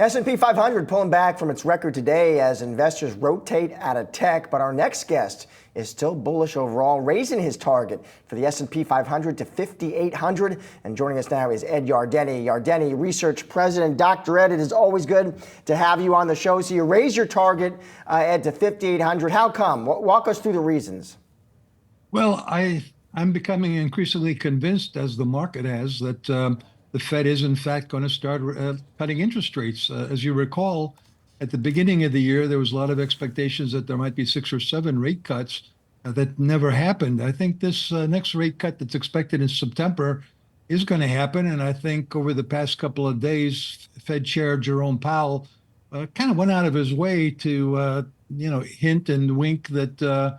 S&P 500 pulling back from its record today as investors rotate out of tech, but our next guest is still bullish overall, raising his target for the S&P 500 to 5,800. And joining us now is Ed Yardeni, Yardeni Research President. Dr. Ed, it is always good to have you on the show. So you raise your target, Ed, to 5,800. How come? Walk us through the reasons. Well, I'm becoming increasingly convinced, as the market has, that the Fed is in fact going to start cutting interest rates. As you recall, at the beginning of the year, there was a lot of expectations that there might be 6 or 7 rate cuts. That never happened. I think this next rate cut that's expected in September is going to happen. And I think over the past couple of days, Fed Chair Jerome Powell kind of went out of his way to hint and wink that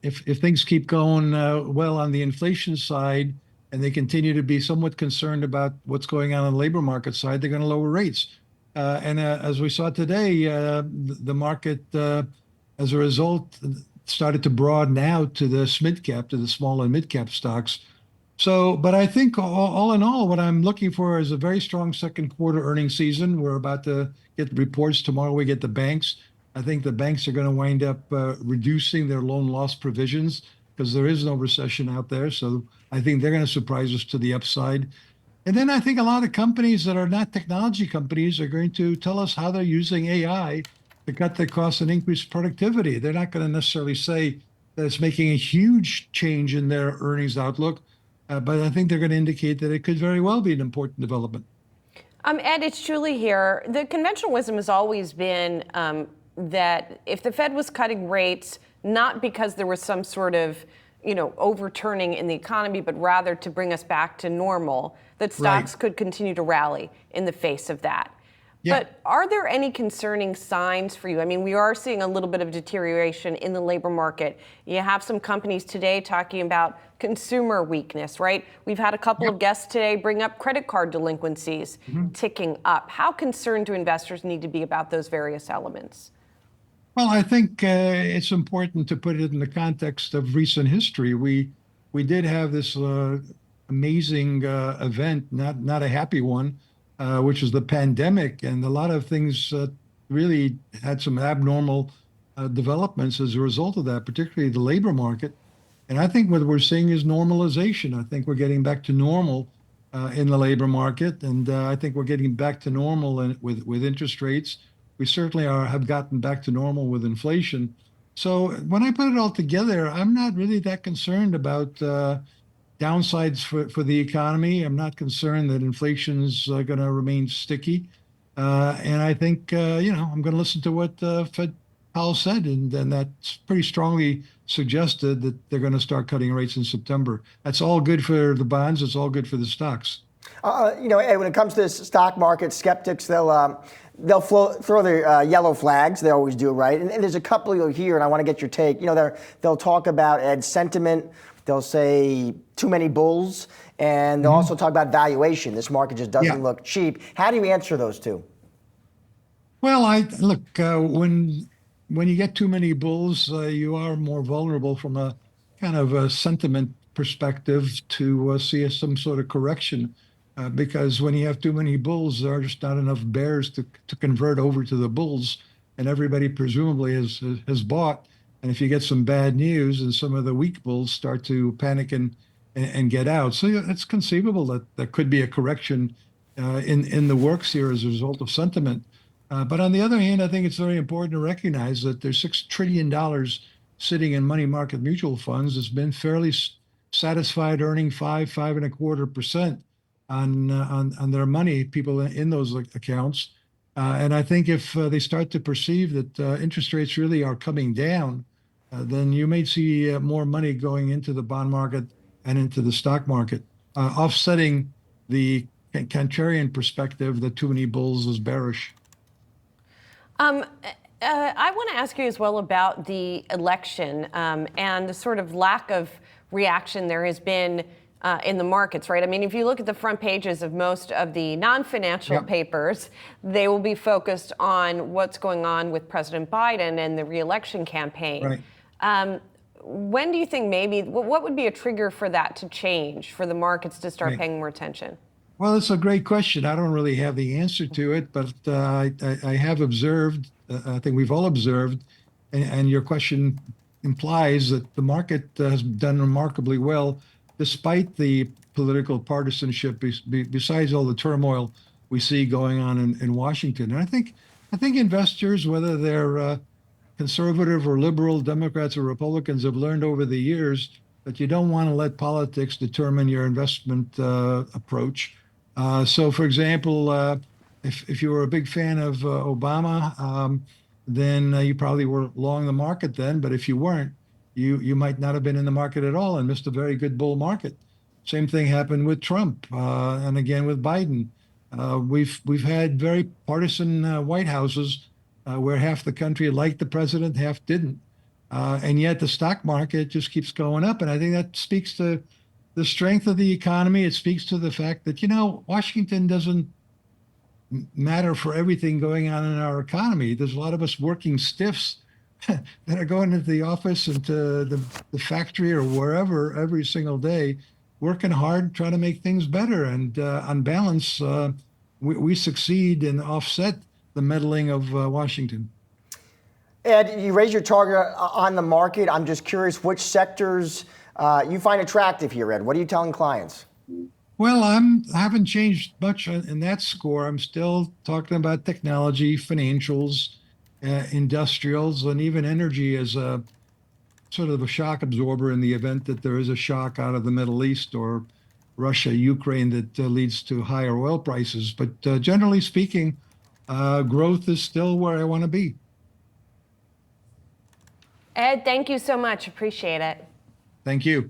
if things keep going well on the inflation side, and they continue to be somewhat concerned about what's going on the labor market side, they're going to lower rates. And as we saw today, the market, as a result, started to broaden out to the SMID cap, to the small and mid cap stocks. So, but I think all in all, what I'm looking for is a very strong second quarter earnings season. We're about to get reports tomorrow. We get the banks. I think the banks are going to wind up reducing their loan loss provisions because there is no recession out there. So I think they're going to surprise us to the upside. And then I think a lot of companies that are not technology companies are going to tell us how they're using AI to cut their costs and increase productivity. They're not going to necessarily say that it's making a huge change in their earnings outlook, but I think they're going to indicate that it could very well be an important development. Ed, it's Julie here. The conventional wisdom has always been that if the Fed was cutting rates, not because there was some sort of overturning in the economy, but rather to bring us back to normal, that stocks could continue to rally in the face of that. Yeah. But are there any concerning signs for you? I mean, we are seeing a little bit of deterioration in the labor market. You have some companies today talking about consumer weakness, right? We've had a couple of guests today bring up credit card delinquencies ticking up. How concerned do investors need to be about those various elements? Well, I think it's important to put it in the context of recent history. We did have this amazing event, not a happy one, which was the pandemic, and a lot of things really had some abnormal developments as a result of that, particularly the labor market. And I think what we're seeing is normalization. I think we're getting back to normal in the labor market, and I think we're getting back to normal with interest rates. We certainly have gotten back to normal with inflation. So when I put it all together, I'm not really that concerned about downsides for the economy. I'm not concerned that inflation's going to remain sticky. And I think, I'm going to listen to what Fed Powell said, and that's pretty strongly suggested that they're going to start cutting rates in September. That's all good for the bonds. It's all good for the stocks. Ed, when it comes to the stock market, skeptics, they'll throw their yellow flags. They always do, right? And there's a couple you'll hear, and I want to get your take. They'll talk about, Ed, sentiment. They'll say too many bulls, and they'll also talk about valuation. This market just doesn't look cheap. How do you answer those two? Well, when you get too many bulls, you are more vulnerable from a kind of a sentiment perspective to see some sort of correction. Because when you have too many bulls, there are just not enough bears to convert over to the bulls, and everybody presumably has bought. And if you get some bad news, and some of the weak bulls start to panic and get out, so it's conceivable that there could be a correction in the works here as a result of sentiment. But on the other hand, I think it's very important to recognize that there's $6 trillion sitting in money market mutual funds. It's been fairly satisfied, earning 5.25% on their money, people in those accounts. And I think if they start to perceive that interest rates really are coming down, then you may see more money going into the bond market and into the stock market, offsetting the contrarian perspective that too many bulls is bearish. I want to ask you as well about the election and the sort of lack of reaction there has been in the markets, right? I mean, if you look at the front pages of most of the non-financial papers, they will be focused on what's going on with President Biden and the re-election campaign. Right. When do you think what would be a trigger for that to change, for the markets to start paying more attention? Well, it's a great question. I don't really have the answer to it, but I have observed, I think we've all observed, and your question implies that the market has done remarkably well despite the political partisanship, besides all the turmoil we see going on in Washington. And I think investors, whether they're conservative or liberal, Democrats or Republicans, have learned over the years that you don't want to let politics determine your investment approach. So, for example, if you were a big fan of Obama, then you probably were long the market then. But if you weren't, you might not have been in the market at all and missed a very good bull market. Same thing happened with Trump, and again with Biden. We've had very partisan White Houses where half the country liked the president, half didn't. And yet the stock market just keeps going up. And I think that speaks to the strength of the economy. It speaks to the fact that, Washington doesn't matter for everything going on in our economy. There's a lot of us working stiffs that are going into the office and to the factory or wherever every single day, working hard, trying to make things better. And on balance, we succeed and offset the meddling of Washington. Ed, you raised your target on the market. I'm just curious which sectors you find attractive here, Ed. What are you telling clients? Well, I haven't changed much in that score. I'm still talking about technology, financials, industrials, and even energy as a sort of a shock absorber in the event that there is a shock out of the Middle East or Russia, Ukraine that leads to higher oil prices. But generally speaking, growth is still where I want to be. Ed, thank you so much. Appreciate it. Thank you.